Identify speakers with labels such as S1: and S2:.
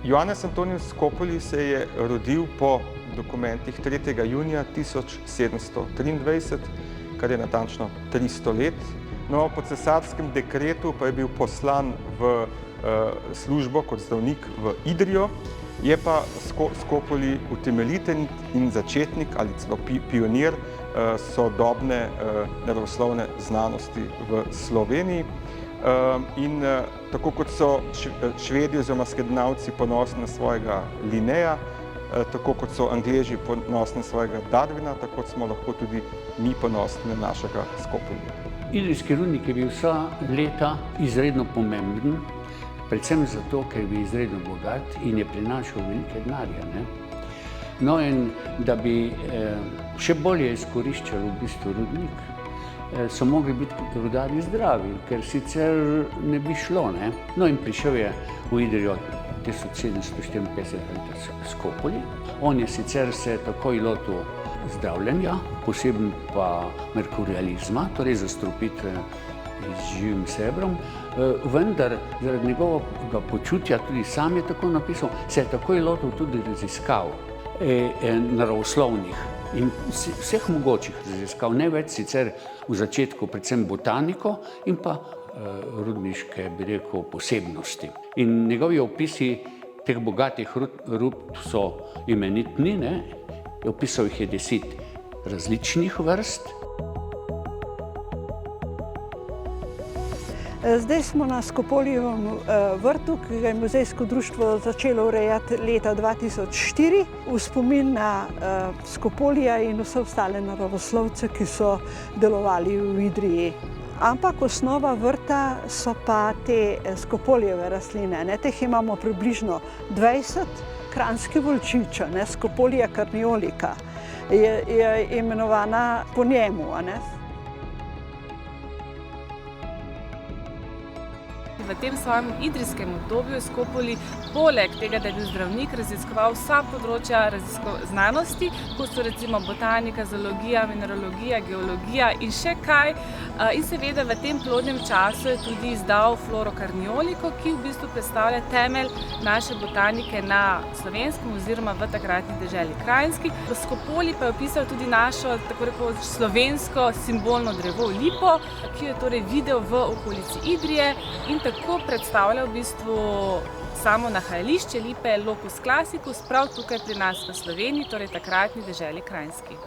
S1: Johannes Antonius Scopoli se je rodil po dokumentih 3. junija 1723, kar je natančno 300 let. No, po cesarskem dekretu pa je bil poslan v službo kot zdravnik v Idrijo, je pa Scopoli utemeljitelj in začetnik ali celo pionir sodobne naravoslovne znanosti v Sloveniji. In tako kot so Švedi oziroma Skandinavci ponosni na svojega Linneja, tako kot so Angleži ponosni na svojega Darwina, tako smo lahko tudi mi ponosni na našega Scopolija.
S2: Idrijski rudnik je bil vsa leta izredno pomemben, predvsem zato, ker je bil izredno bogat in je prinašal velike denarje. No in da bi še bolje izkoriščali v bistvu rudnik, so mogli biti rudarji zdravi, ker sicer ne bi šlo. No in prišel je v Idrijo 1754 Scopoli. On je sicer se takoj lotil zdravljenja, posebno pa merkurializma, torej zastrupitve z živim srebrom, vendar zaradi njegovega počutja, tudi sam je tako napisal, se je takoj lotil tudi raziskav naravoslovnih in vseh mogočih raziskav, ne več sicer v začetku predvsem botaniko in pa rudniške, bi rekel, posebnosti. In njegovi opisi teh bogatih rud so imenitni, opisal jih je 10 različnih vrst.
S3: Zdaj smo na Scopolijevem vrtu, ki ga je muzejsko društvo začelo urejati leta 2004 v spomin na Scopolija in vse ostale naravoslovce, ki so delovali v Idriji. Ampak osnova vrta so pa te Scopolijeve rastline. Teh imamo približno 20. Kranjski volčič, Scopolia carniolica, je imenovana po njemu.
S4: V tem svojem idrijskem obdobju je Scopoli poleg tega, da je bil zdravnik, raziskoval vsa področja znanosti, kot so recimo botanika, zoologija, mineralogija, geologija in še kaj. In seveda v tem plodnem času je tudi izdal Floro carniolico, ki v bistvu predstavlja temelj naše botanike na Slovenskem oziroma v takratni deželi Kranjski. V Scopoli pa je opisal tudi našo, tako rekoč, slovensko simbolno drevo lipo, ki jo je torej videl v okolici Idrije in tako predstavlja v bistvu samo nahajališče lipe, locus classicus, prav tukaj pri nas v Sloveniji, torej takratni deželi Kranjski.